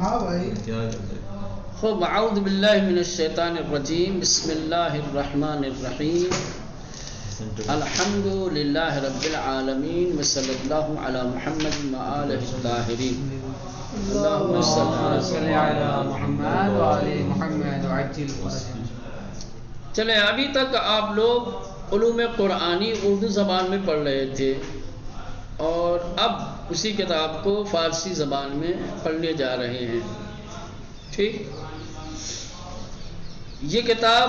ہاں بھائی خب اعوذ باللہ من الشیطان الرجیم بسم اللہ الرحمن الرحیم الحمد للہ رب العالمین وصلی اللہ علی محمد وآلہ الطاہرین اللہم صلی علی محمد وعلی محمد وعجل فرجہ۔ چلیں ابھی تک آپ لوگ علوم قرآنی اردو زبان میں پڑھ رہے تھے اور اب اسی کتاب کو فارسی زبان میں پڑھنے جا رہے ہیں۔ ٹھیک، یہ کتاب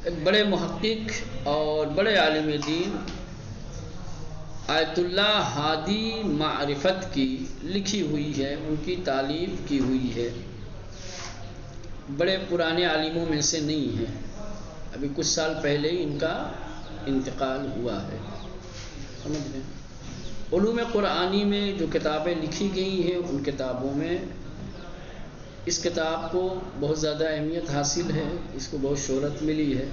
ایک بڑے محقق اور بڑے عالم دین آیت اللہ ہادی معرفت کی لکھی ہوئی ہے، ان کی تالیف کی ہوئی ہے۔ بڑے پرانے عالموں میں سے نہیں ہے، ابھی کچھ سال پہلے ہی ان کا انتقال ہوا ہے۔ سمجھ رہے ہیں؟ علوم قرآنی میں جو کتابیں لکھی گئی ہیں ان کتابوں میں اس کتاب کو بہت زیادہ اہمیت حاصل ہے، اس کو بہت شہرت ملی ہے۔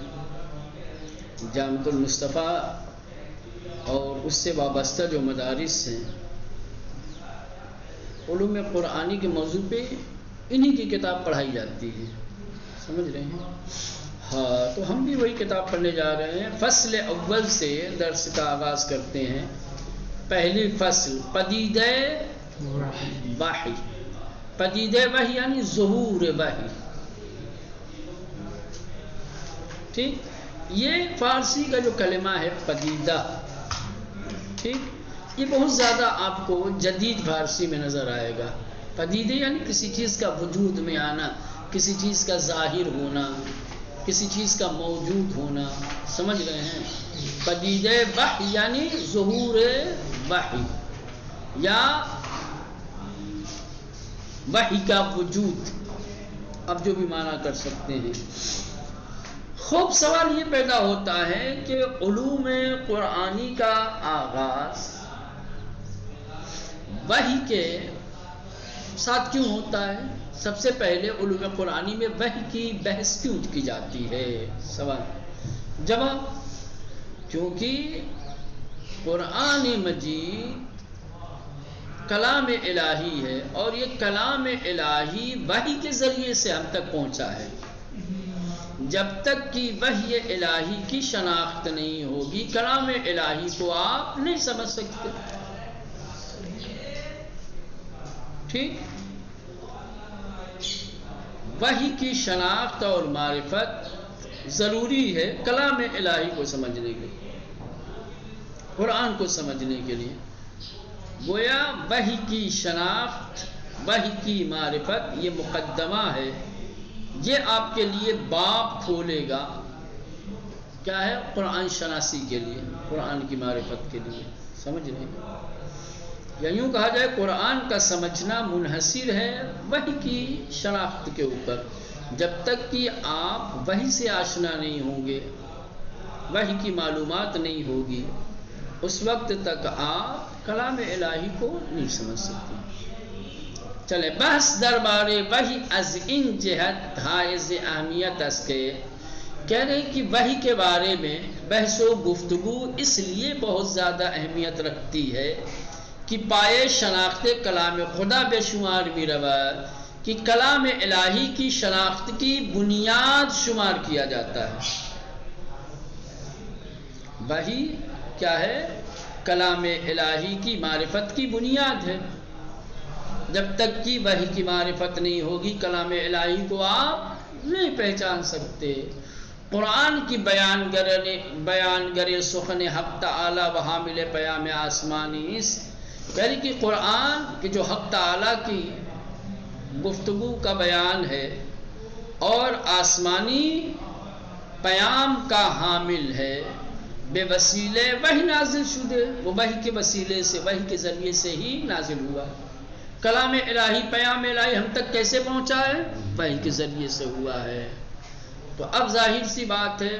جامع المصطفیٰ اور اس سے وابستہ جو مدارس ہیں علوم قرآنی کے موضوع پہ انہی کی کتاب پڑھائی جاتی ہے۔ سمجھ رہے ہیں؟ ہاں، تو ہم بھی وہی کتاب پڑھنے جا رہے ہیں۔ فصل اول سے درس کا آغاز کرتے ہیں۔ پہلی فصل پدیدہ وحی۔ پدیدہ وحی یعنی ظہور وحی۔ ٹھیک، یہ فارسی کا جو کلمہ ہے پدیدہ، ٹھیک، یہ بہت زیادہ آپ کو جدید فارسی میں نظر آئے گا۔ پدیدہ یعنی کسی چیز کا وجود میں آنا، کسی چیز کا ظاہر ہونا، کسی چیز کا موجود ہونا۔ سمجھ رہے ہیں؟ پدیدہ وحی یعنی ظہور وحی یا وحی کا وجود، اب جو بھی معنی کر سکتے ہیں۔ خوب سوال یہ پیدا ہوتا ہے کہ علوم قرآنی کا آغاز وحی کے ساتھ کیوں ہوتا ہے؟ سب سے پہلے علوم قرآنی میں وحی کی بحث کیوں کی جاتی ہے؟ سوال جواب، کیونکہ قرآن مجید کلام الہی ہے اور یہ کلام الہی وحی کے ذریعے سے ہم تک پہنچا ہے۔ جب تک کہ وحی الہی کی شناخت نہیں ہوگی کلام الہی کو آپ نہیں سمجھ سکتے۔ ٹھیک، وحی کی شناخت اور معرفت ضروری ہے کلام الہی کو سمجھنے کے لیے، قرآن کو سمجھنے کے لیے۔ گویا وحی کی شناخت، وحی کی معرفت یہ مقدمہ ہے، یہ آپ کے لیے باب کھولے گا کیا ہے؟ قرآن شناسی کے لیے، قرآن کی معرفت کے لیے۔ سمجھ رہے ہیں؟ یا یوں کہا جائے قرآن کا سمجھنا منحصر ہے وحی کی شناخت کے اوپر۔ جب تک کہ آپ وحی سے آشنا نہیں ہوں گے، وحی کی معلومات نہیں ہوگی، اس وقت تک آپ کلام الہی کو نہیں سمجھ سکتے۔ چلے بحث دربارے وحی از ان جہت حائز اہمیت اس کے کہہ رہے کہ وحی کے بارے میں بحث و گفتگو اس لیے بہت زیادہ اہمیت رکھتی ہے کہ پائے شناخت کلام خدا بے شمار بھی روا کہ کلام الہی کی شناخت کی بنیاد شمار کیا جاتا ہے۔ وحی کیا ہے؟ کلام الہی کی معرفت کی بنیاد ہے۔ جب تک کہ وحی کی معرفت نہیں ہوگی کلام الہی کو آپ نہیں پہچان سکتے۔ قرآن کی بیان گرے سخن حق تعالی و حامل پیام آسمانی، یعنی کہ قرآن کہ جو حق تعالی کی گفتگو کا بیان ہے اور آسمانی پیام کا حامل ہے، بے وسیلے وحی نازل شدے، وہ وحی کے وسیلے سے، وحی کے ذریعے سے ہی نازل ہوا۔ کلام الہی، پیام الہی ہم تک کیسے پہنچا ہے؟ وحی کے ذریعے سے ہوا ہے۔ تو اب ظاہر سی بات ہے،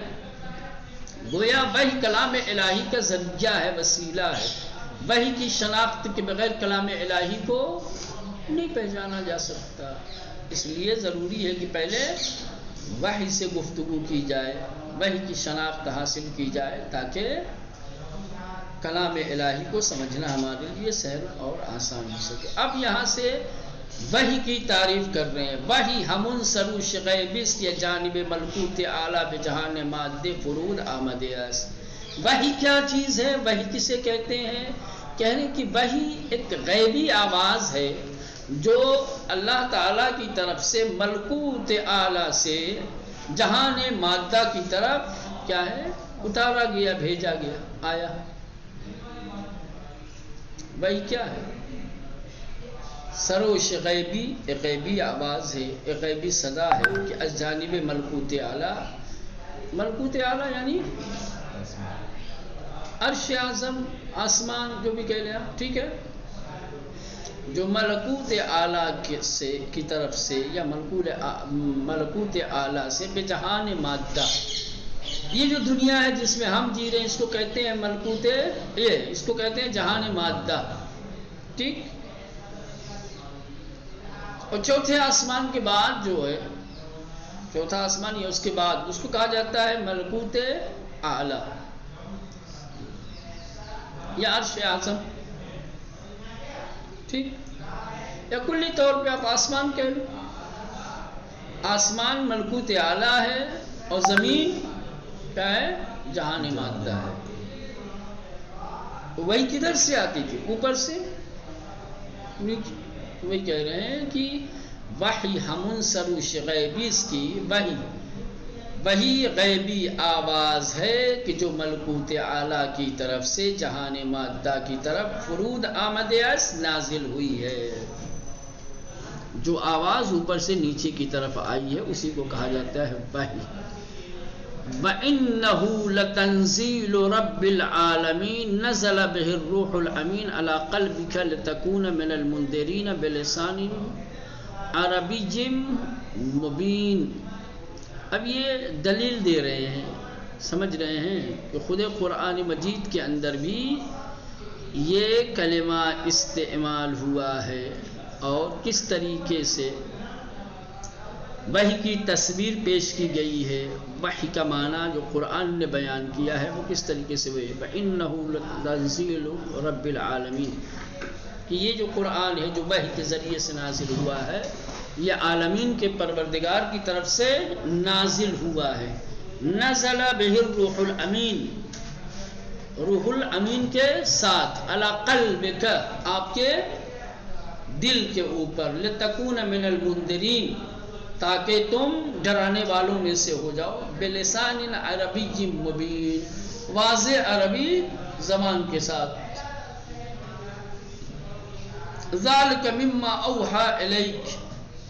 گویا وحی کلام الہی کا ذریعہ ہے، وسیلہ ہے۔ وحی کی شناخت کے بغیر کلام الہی کو نہیں پہچانا جا سکتا۔ اس لیے ضروری ہے کہ پہلے وحی سے گفتگو کی جائے، وحی کی شناخت حاصل کی جائے تاکہ کلام الہی کو سمجھنا ہمارے لیے سہل اور آسان ہو سکے۔ اب یہاں سے وحی کی تعریف کر رہے ہیں۔ وحی ہمن سروش غیبست یا جانب ملکوت اعلیٰ بجہان مادے فرود آمد اس۔ وحی کیا چیز ہے؟ وحی کسے کہتے ہیں؟ کہہ رہے ہیں کہ وحی ایک غیبی آواز ہے جو اللہ تعالیٰ کی طرف سے ملکوت اعلیٰ سے جہان مادہ کی طرف کیا ہے اتارا گیا، بھیجا گیا، آیا۔ وحی کیا ہے؟ سروش غیبی، ایک غیبی آواز ہے، ایک غیبی صدا ہے کہ از جانب ملکوت اعلیٰ، ملکوت اعلیٰ یعنی عرش اعظم، آسمان جو بھی کہہ لیں، ٹھیک ہے، جو ملکوت اعلیٰ کی طرف سے یا ملکوت اعلیٰ سے بجہان مادہ، یہ جو دنیا ہے جس میں ہم جی رہے ہیں اس کو کہتے ہیں ملکوت، اس کو کہتے ہیں جہان مادہ، ٹھیک۔ اور چوتھے آسمان کے بعد جو ہے، چوتھا آسمان یا اس کے بعد، اس کو کہا جاتا ہے ملکوت اعلیٰ یا عرش اعظم، ٹھیک، یا کلی طور پہ آپ آسمان کہہ لو۔ آسمان ملکوت اعلیٰ ہے اور زمین کیا ہے؟ جہان مادہ ہے۔ وہی کدھر سے آتی تھی؟ اوپر سے۔ وہی کہہ رہے ہیں کہ وحی ہمن سروش غیبیس کی وہی غیبی آواز ہے کہ جو ملکوت اعلیٰ کی طرف سے جہان مادہ کی طرف فرود آمد اس نازل ہوئی ہے۔ جو آواز اوپر سے نیچے کی طرف آئی ہے اسی کو کہا جاتا ہے وحی۔ وَإِنَّهُ لَتَنزِيلُ رَبِّ الْعَالَمِينَ نَزَلَ بِهِ الرُّوحُ الْأَمِينُ عَلَى قَلْبِكَ لِتَكُونَ مِنَ الْمُنذِرِينَ بِلِسَانٍ عَرَبِيٍّ مُبِينٍ۔ اب یہ دلیل دے رہے ہیں، سمجھ رہے ہیں کہ خود قرآن مجید کے اندر بھی یہ کلمہ استعمال ہوا ہے اور کس طریقے سے وحی کی تصویر پیش کی گئی ہے، وحی کا معنی جو قرآن نے بیان کیا ہے وہ کس طریقے سے ہوئے۔ وَإِنَّهُ لَتَنزِيلُ رَبِّ الْعَالَمِينَ، کہ یہ جو قرآن ہے جو وحی کے ذریعے سے نازل ہوا ہے یہ عالمین کے پروردگار کی طرف سے نازل ہوا ہے۔ نزل بہ الروح الامین، روح الامین کے ساتھ، علی قلبک، آپ کے دل کے اوپر، لتکون من المنذرین، تاکہ تم ڈرانے والوں میں سے ہو جاؤ، بلسان عربی مبین، واضح عربی زبان کے ساتھ۔ ذالک مما اوحی الیک،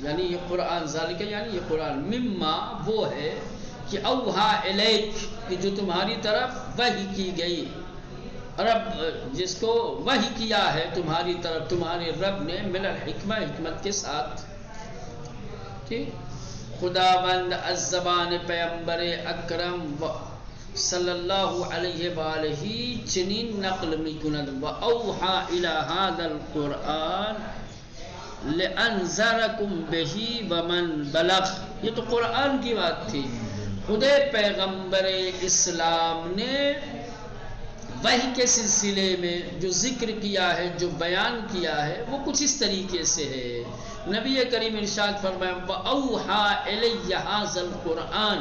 یعنی یہ قرآن، ذالک یعنی یہ قرآن، مما وہ ہے کہ اوحی الیک، کہ جو تمہاری طرف وحی کی گئی، رب جس کو وحی کیا ہے تمہاری طرف تمہارے رب نے، من الحکمہ، حکمت کے ساتھ، ٹھیک۔ خداوند از زبان پیغمبر اکرم صلی اللہ علیہ وآلہ چنین نقل میکند، و اوحا الی هذا القرآن لانذرکم بہ ومن بلغ، یہ تو قرآن کی بات تھی۔ خود پیغمبر اسلام نے وحی کے سلسلے میں جو ذکر کیا ہے، جو بیان کیا ہے، وہ کچھ اس طریقے سے ہے۔ نبی کریم ارشاد فرمایا وَأَوْحَا إِلَيَّ هَذَا الْقُرْآنِ،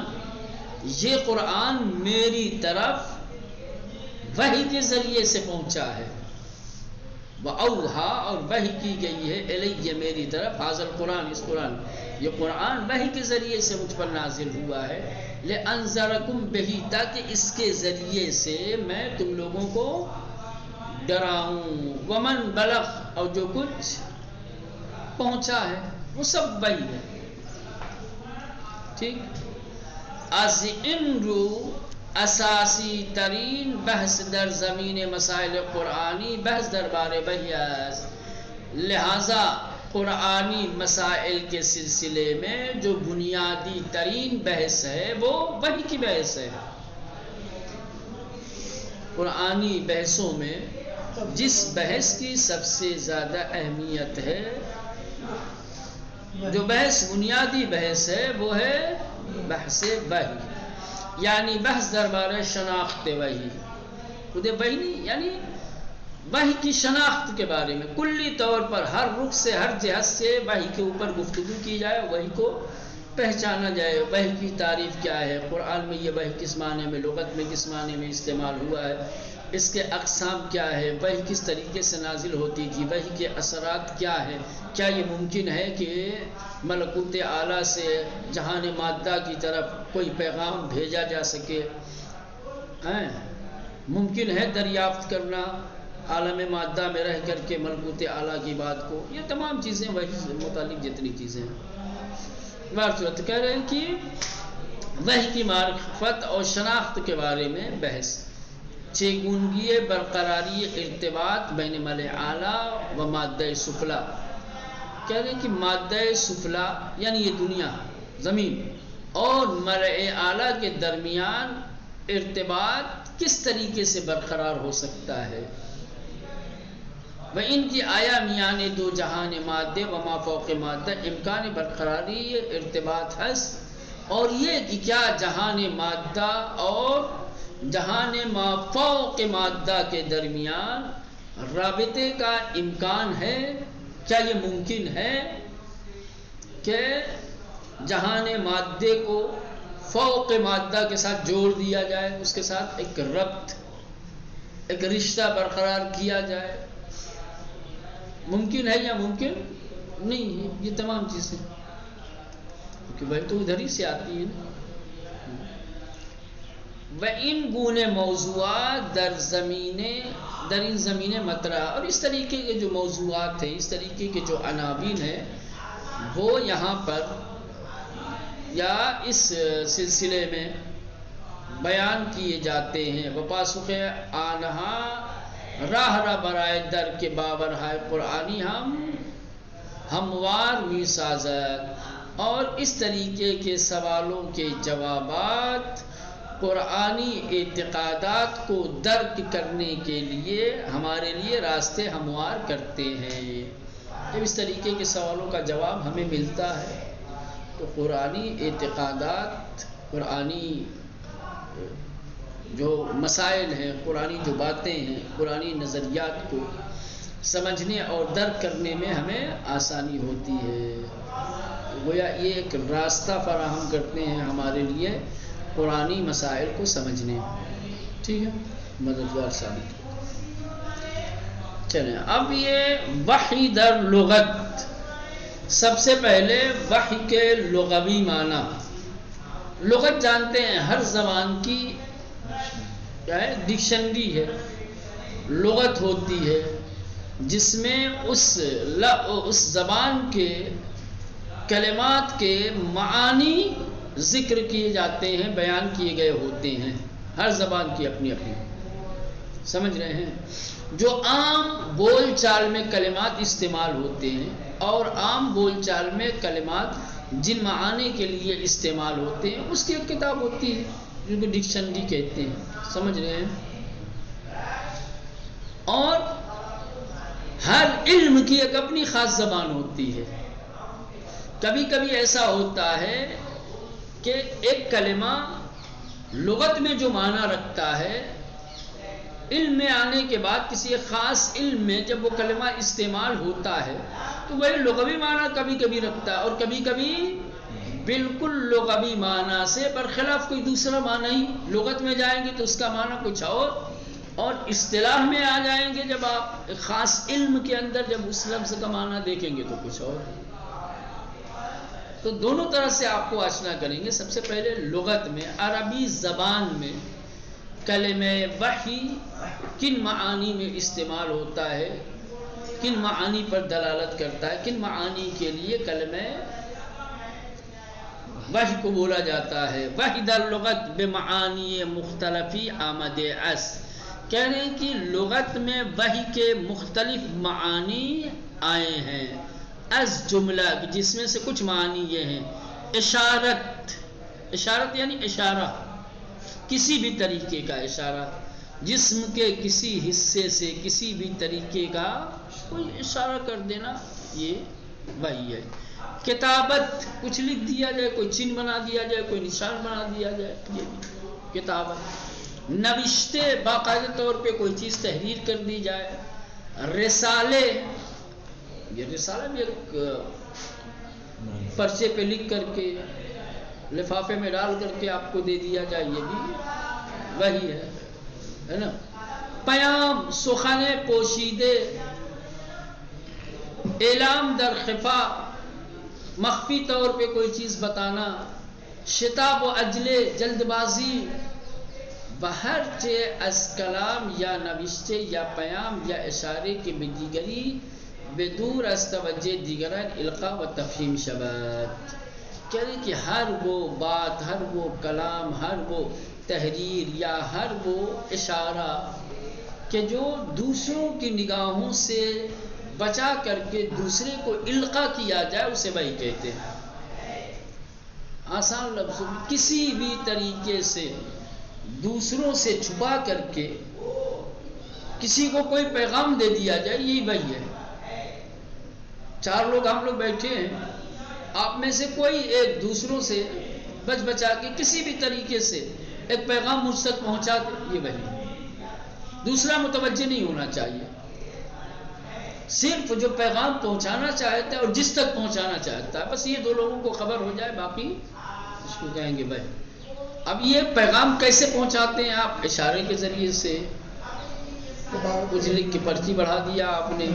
یہ قرآن میری طرف وحی کے ذریعے سے پہنچا ہے۔ وَأَوْحَا، اور وحی کی گئی ہے، إِلَيَّ میری طرف، هَذَا الْقُرْآنِ، اس قرآن، یہ قرآن وحی کے ذریعے سے مجھ پر نازل ہوا ہے، لِأَنذَرَكُمْ بِهِ، تاکہ اس کے ذریعے سے میں تم لوگوں کو ڈراؤں، وَمَنْ بَلَغ، اور جو کچھ پہنچا ہے وہ سب وحی ہے، ٹھیک۔ از امرو اساسی ترین بحث در زمین مسائل قرآنی، بحث دربار وحی است، لہذا قرآنی مسائل کے سلسلے میں جو بنیادی ترین بحث ہے وہ وحی کی بحث ہے۔ قرآنی بحثوں میں جس بحث کی سب سے زیادہ اہمیت ہے، جو بحث بنیادی بحث ہے وہ ہے بحث وحی، یعنی بحث دربار شناخت وحی، خود وحی نہیں، یعنی وحی کی شناخت کے بارے میں کلی طور پر ہر رخ سے ہر جہت سے وحی کے اوپر گفتگو کی جائے، وحی کو پہچانا جائے، وحی کی تعریف کیا ہے، قرآن میں یہ وحی کس معنی میں، لغت میں کس معنی میں استعمال ہوا ہے، اس کے اقسام کیا ہے، وحی کس طریقے سے نازل ہوتی تھی، وحی کے اثرات کیا ہے، کیا یہ ممکن ہے کہ ملکوت اعلیٰ سے جہان مادہ کی طرف کوئی پیغام بھیجا جا سکے، ممکن ہے دریافت کرنا عالم مادہ میں رہ کر کے ملکوت اعلیٰ کی بات کو، یہ تمام چیزیں وحی سے متعلق جتنی چیزیں ہیں بارصورت کہہ رہے ہیں کہ وحی کی معرفت اور شناخت کے بارے میں بحث، چگونگی برقراری ارتباط بین ملء اعلیٰ و مادہ سفلا، کہہ رہے ہیں کہ مادہ سفلا یعنی یہ دنیا زمین اور ملء اعلیٰ کے درمیان ارتباط کس طریقے سے برقرار ہو سکتا ہے، وہ ان کی آیا میان دو جہان مادے و ما فوق مادہ امکان برقراری ارتباط ہے، اور یہ کہ کیا جہان مادہ اور جہان ما فوق مادہ کے درمیان رابطے کا امکان ہے، کیا یہ ممکن ہے کہ جہان مادے کو فوق مادہ کے ساتھ جوڑ دیا جائے، اس کے ساتھ ایک ربط، ایک رشتہ برقرار کیا جائے، ممکن ہے یا ممکن نہیں ہے؟ یہ تمام چیزیں کیونکہ وہ تو ادھر ہی سے آتی ہے نا۔ وَإِن گونے موضوعات در ان زمین مطرح، اور اس طریقے کے جو موضوعات ہیں، اس طریقے کے جو عناوین ہیں وہ یہاں پر یا اس سلسلے میں بیان کیے جاتے ہیں، وپاسخ آنہا راہ را برائے در کے باورہائے قرآنی ہموار می سازد، اور اس طریقے کے سوالوں کے جوابات قرآنی اعتقادات کو درک کرنے کے لیے ہمارے لیے راستے ہموار کرتے ہیں۔ جب اس طریقے کے سوالوں کا جواب ہمیں ملتا ہے تو قرآنی اعتقادات، قرآنی جو مسائل ہیں، قرآنی جو باتیں ہیں، قرآنی نظریات کو سمجھنے اور درک کرنے میں ہمیں آسانی ہوتی ہے، گویا یہ ایک راستہ فراہم کرتے ہیں ہمارے لیے قرآنی مسائل کو سمجھنے، ٹھیک ہے، مددگار ثابت۔ چلیں اب یہ وحی در لغت، سب سے پہلے وحی کے لغوی معنی۔ لغت جانتے ہیں ہر زبان کی کیا ہے، ڈکشنری ہے، لغت ہوتی ہے جس میں اس زبان کے کلمات کے معانی ذکر کیے جاتے ہیں، بیان کیے گئے ہوتے ہیں، ہر زبان کی اپنی اپنی، سمجھ رہے ہیں، جو عام بول چال میں کلمات استعمال ہوتے ہیں، اور عام بول چال میں کلمات جن معانی کے لیے استعمال ہوتے ہیں اس کی ایک کتاب ہوتی ہے جن کو ڈکشنری کہتے ہیں، سمجھ رہے ہیں، اور ہر علم کی ایک اپنی خاص زبان ہوتی ہے۔ کبھی کبھی ایسا ہوتا ہے کہ ایک کلمہ لغت میں جو معنی رکھتا ہے، علم میں آنے کے بعد کسی خاص علم میں جب وہ کلمہ استعمال ہوتا ہے تو وہ لغوی معنی کبھی کبھی رکھتا ہے، اور کبھی کبھی بالکل لغوی معنی سے برخلاف کوئی دوسرا معنی ہی۔ لغت میں جائیں گے تو اس کا معنی کچھ اور اصطلاح میں آ جائیں گے جب آپ خاص علم کے اندر جب اس لفظ کا معنی دیکھیں گے تو کچھ اور۔ تو دونوں طرح سے آپ کو آشنا کریں گے۔ سب سے پہلے لغت میں، عربی زبان میں کلمہ وحی کن معانی میں استعمال ہوتا ہے، کن معانی پر دلالت کرتا ہے، کن معانی کے لیے کلمہ وحی کو بولا جاتا ہے۔ وحی در لغت بمعانی مختلفی آمد اس، کہہ رہے ہیں کہ لغت میں وحی کے مختلف معانی آئے ہیں، از جملہ جس میں سے کچھ معنی یہ ہیں، اشارت، اشارت یعنی اشارہ، کسی بھی طریقے کا اشارہ، جسم کے کسی حصے سے کسی بھی طریقے کا کوئی اشارہ کر دینا، یہ وحی ہے۔ کتابت، کچھ لکھ دیا جائے، کوئی چین بنا دیا جائے، کوئی نشان بنا دیا جائے، یہ بھی کتابت۔ نوشتے باقاعدہ طور پہ کوئی چیز تحریر کر دی جائے، رسالے، یہ رسالہ بھی ایک پرچے پہ لکھ کر کے لفافے میں ڈال کر کے آپ کو دے دیا جائے، یہ بھی وہی ہے نا. پیام، سخن پوشیدے، اعلام در خفا، مخفی طور پہ کوئی چیز بتانا، شتاب و اجلے، جلد بازی، بہر چے از کلام یا نوشتے یا پیام یا اشارے کے بدیگری بدور از توجہ دیگران القاء و تفہیم شود. کہنے کہ ہر وہ بات، ہر وہ کلام، ہر وہ تحریر یا ہر وہ اشارہ کہ جو دوسروں کی نگاہوں سے بچا کر کے دوسرے کو القاء کیا جائے، اسے وہی کہتے ہیں. آسان لفظ، کسی بھی طریقے سے دوسروں سے چھپا کر کے کسی کو کوئی پیغام دے دیا جائے، یہی وہی ہے. 4 لوگ ہم لوگ بیٹھے ہیں، آپ میں سے کوئی ایک دوسروں سے بچا کے کسی بھی طریقے سے ایک پیغام مجھ تک پہنچا دے، یہ وہی. دوسرا متوجہ نہیں ہونا چاہیے، صرف جو پیغام پہنچانا چاہتا ہے اور جس تک پہنچانا چاہتا ہے، بس یہ 2 لوگوں کو خبر ہو جائے، باقی اس کو کہیں گے بھائی. اب یہ پیغام کیسے پہنچاتے ہیں آپ؟ اشارے کے ذریعے سے، کچھ لکھ کے پرچی بڑھا دیا آپ نے،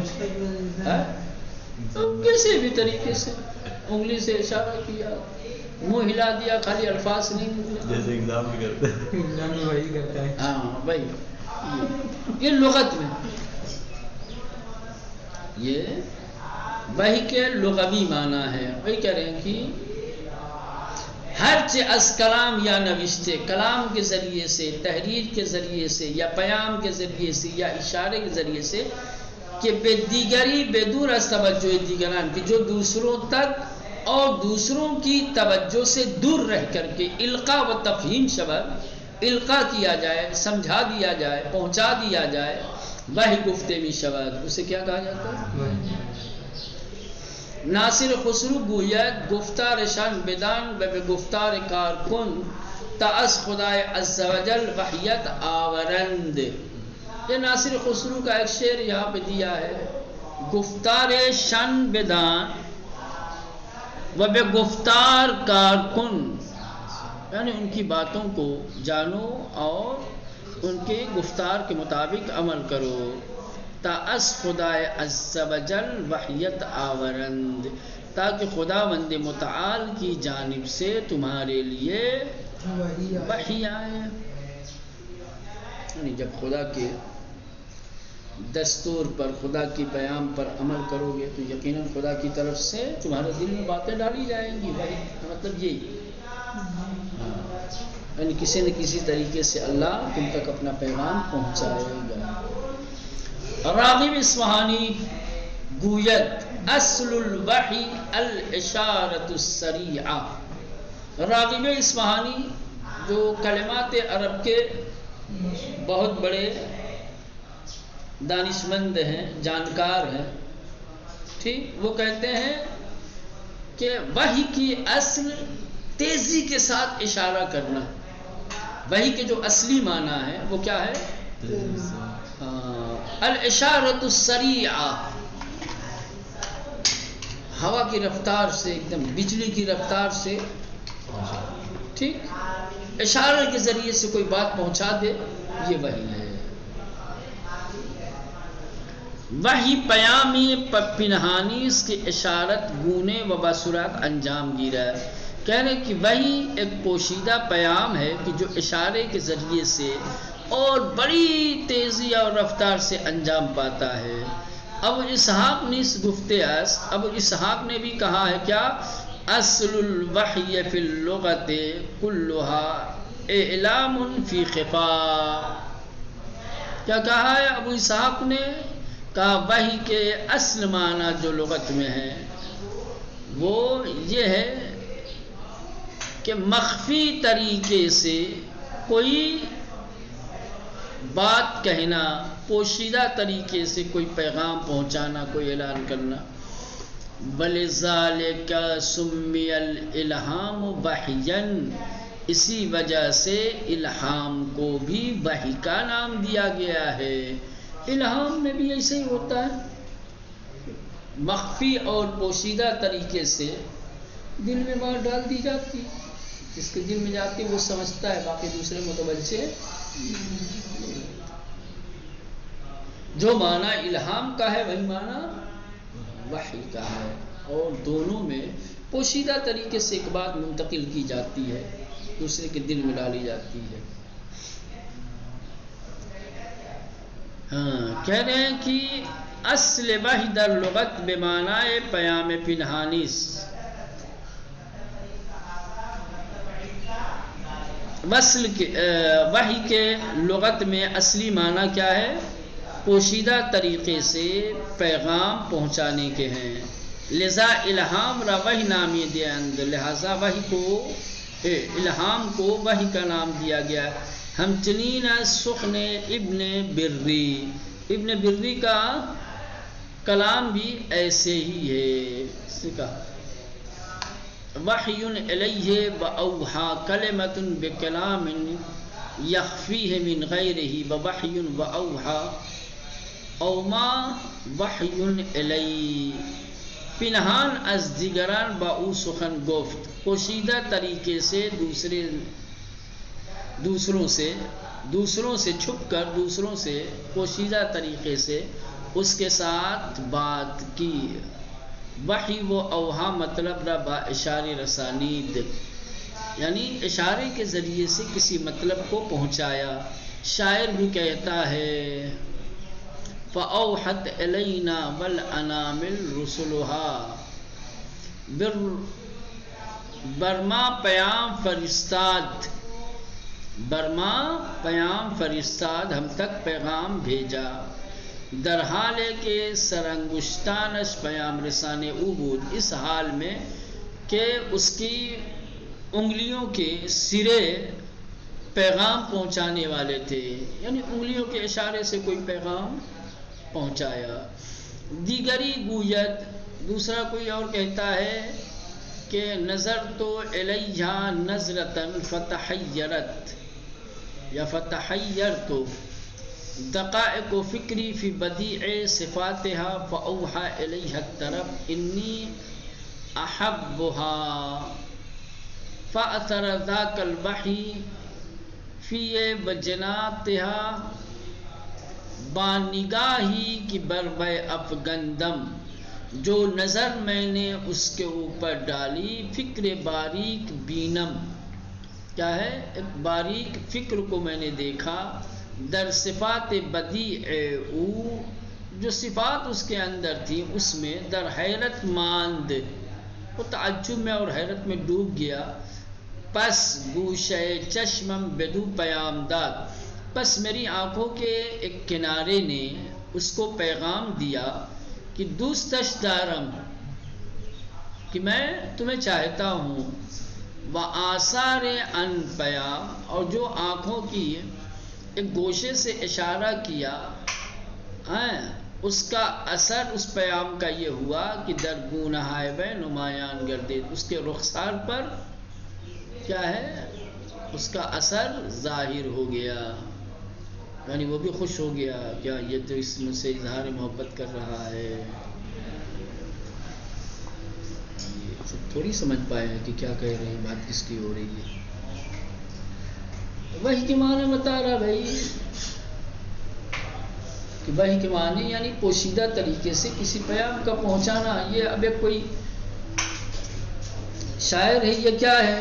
کسی بھی طریقے سے انگلی سے اشارہ کیا، منہ ہلا دیا، خالی الفاظ نہیں نکلے، جیسے ایگزام میں کرتے ہیں. ایگزام میں وہی کرتا ہے. ہاں بھائی، یہ لغت میں، یہ وہی کے لغوی معنی ہے. وہی کہہ رہے ہیں کہ ہر چیز از کلام یا نوشتے، کلام کے ذریعے سے، تحریر کے ذریعے سے، یا پیام کے ذریعے سے، یا اشارے کے ذریعے سے، کہ بے دیگری بے دور از توجہ دیگران، کہ جو دوسروں تک اور دوسروں کی توجہ سے دور رہ کر کے القاء و تفہیم شبہ، القاء کیا جائے، سمجھا دیا جائے، پہنچا دیا جائے، وہی گفتے بھی شبد. اسے کیا کہا جاتا ہے؟ ناصر خسرو گوید گفتار شان بدان و به گفتار کار کن تا از خدای عز و جل وحیت آورند. یہ ناصر خسرو کا ایک شعر یہاں پہ دیا ہے، گفتار شان بدان و به گفتار کار کن، یعنی ان کی باتوں کو جانو اور ان کے گفتار کے مطابق عمل کرو. تا از خدای عز و جل وحیت آورند، تاکہ خداوند متعال کی جانب سے تمہارے لیے وحی آئے. یعنی جب خدا کے دستور پر، خدا کی پیام پر عمل کرو گے تو یقیناً خدا کی طرف سے تمہارے دل میں باتیں ڈالی جائیں گی. مطلب یہی، یعنی کسی نہ کسی طریقے سے اللہ تم تک اپنا پیغام پہنچائے گا. راغب اصفہانی گوید اصل الوحی الاشارۃ السریعہ. راغب اصفہانی جو کلمات عرب کے بہت بڑے دانشمند ہیں، جانکار ہیں، ٹھیک، وہ کہتے ہیں کہ وحی کی اصل تیزی کے ساتھ اشارہ کرنا. وحی کے جو اصلی معنی ہے وہ کیا ہے؟ الاشارۃ السریعہ، ہوا کی رفتار سے، ایک دم بجلی کی رفتار سے، ٹھیک، اشارے کے ذریعے سے کوئی بات پہنچا دے، یہ وحی ہے. وحی پیامی پنہانی اس کی اشارت گونے و بصورت انجام گیرا ہے. کہنے کہ وحی ایک پوشیدہ پیام ہے کہ جو اشارے کے ذریعے سے اور بڑی تیزی اور رفتار سے انجام پاتا ہے. ابو اسحاق نے اس گفتے ابو اسحاق نے بھی کہا ہے کیا؟ اصل الوحی فی اللغت کلھا اعلام فی خفا. کیا کہا ہے ابو اسحاق نے؟ کہا وحی کے اصل معنی جو لغت میں ہے وہ یہ ہے کہ مخفی طریقے سے کوئی بات کہنا، پوشیدہ طریقے سے کوئی پیغام پہنچانا، کوئی اعلان کرنا. وَلِذَالِكَ سُمِّيَ الْإِلْهَامُ وَحْيًا، اسی وجہ سے الہام کو بھی وحی کا نام دیا گیا ہے۔ الہام میں بھی ایسے ہی ہوتا ہے، مخفی اور پوشیدہ طریقے سے دل میں بات ڈال دی جاتی، جس کے دل میں جاتی وہ سمجھتا ہے، باقی دوسرے متوجہ جو معنی الہام کا ہے وہی معنی وحی کا ہے، اور دونوں میں پوشیدہ طریقے سے ایک بات منتقل کی جاتی ہے، دوسرے کے دل میں ڈالی جاتی ہے۔ کہہ رہے ہیں کہ اصل وحی در لغت بے معنی پیام پنہانیس، وحی کے لغت میں اصلی معنی کیا ہے؟ پوشیدہ طریقے سے پیغام پہنچانے کے ہیں، لذا الہام را وحی نامی دے اند، لہذا وحی کو الہام کو وحی کا نام دیا گیا۔ ہم چنین سخن ابن بری کا کلام بھی ایسے ہی ہے، اس نے کہا وحی الیہ واوحی کلمۃ بکلام یخفیہ من غیرہ ووحی واوحی او ما وحی الی، پنہان از دیگران با او سخن گفت، پوشیدہ طریقے سے دوسروں سے چھپ کر، دوسروں سے پوشیدہ طریقے سے اس کے ساتھ بات کی۔ وحی و اوہا مطلب را با اشارے رسانید، یعنی اشارے کے ذریعے سے کسی مطلب کو پہنچایا۔ شاعر بھی کہتا ہے فَأَوْحَتْ إِلَيْنَا وَالْأَنَامِلُ رُسُلُهَا، برما پیام فرستاد ہم تک پیغام بھیجا، در حال کہ سرانگشتانش پیام رسانے او بود، اس حال میں کہ اس کی انگلیوں کے سرے پیغام پہنچانے والے تھے، یعنی انگلیوں کے اشارے سے کوئی پیغام پہنچایا۔ دیگری گویت، دوسرا کوئی اور کہتا ہے کہ نظر تو الیہا نظرتن فتحیرت یا فتحیرت دقائق و فکری فی بدیع صفاتہا فاوحا الیہا الطرف انی احبہا فاثر ذاک الوحی فی بجناتہا بانگاہی کی بربے افگندم، جو نظر میں نے اس کے اوپر ڈالی فکر باریک بینم، کیا ہے؟ ایک باریک فکر کو میں نے دیکھا، در صفات بدیع او، جو صفات اس کے اندر تھی اس میں، در حیرت ماند، وہ تعجب میں اور حیرت میں ڈوب گیا، پس گوشے چشمم بدو پیام داد، پس میری آنکھوں کے ایک کنارے نے اس کو پیغام دیا کہ دوستش دارم، کہ میں تمہیں چاہتا ہوں، وآثار ان پیام، اور جو آنکھوں کی ایک گوشے سے اشارہ کیا، اس کا اثر اس پیام کا یہ ہوا کہ درگون ہائے نمایاں گردے، اس کے رخسار پر کیا ہے؟ اس کا اثر ظاہر ہو گیا، یعنی وہ بھی خوش ہو گیا، کیا یہ تو اس میں سے اظہار محبت کر رہا ہے۔ تھوڑی سمجھ پائے ہیں کہ کیا کہہ رہے ہیں، بات کس کی ہو رہی ہے۔ وحی کے معنی بتا رہا بھائی کہ وحی کے معنی یعنی پوشیدہ طریقے سے کسی پیام کا پہنچانا۔ یہ اب ایک کوئی شاعر ہے، یہ کیا ہے؟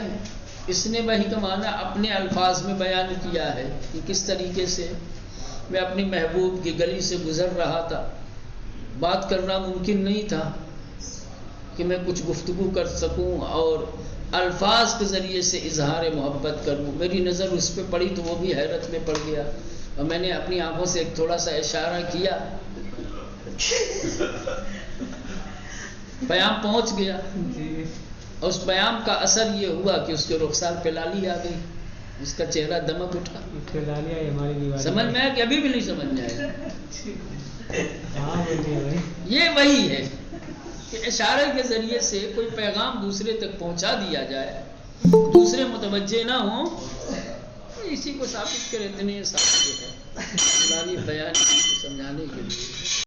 اس نے وحی کا معنی اپنے الفاظ میں بیان کیا ہے کہ کس طریقے سے میں اپنی محبوب کی گلی سے گزر رہا تھا، بات کرنا ممکن نہیں تھا کہ میں کچھ گفتگو کر سکوں اور الفاظ کے ذریعے سے اظہار محبت کروں، میری نظر اس پہ پڑی تو وہ بھی حیرت میں پڑ گیا، اور میں نے اپنی آنکھوں سے ایک تھوڑا سا اشارہ کیا، پیام پہنچ گیا، اور اس پیام کا اثر یہ ہوا کہ اس کے رخسار پہ لالی آ گئی، اس کا چہرہ دمک اٹھا۔ سمجھ میں آیا کہ ابھی بھی نہیں سمجھ میں آیا؟ یہ وہی ہے کہ اشارے کے ذریعے سے کوئی پیغام دوسرے تک پہنچا دیا جائے، دوسرے متوجہ نہ ہوں، اسی کو ثابت کرے، اتنے ثابت ہے فلانی بیان کی سمجھانے کے لیے۔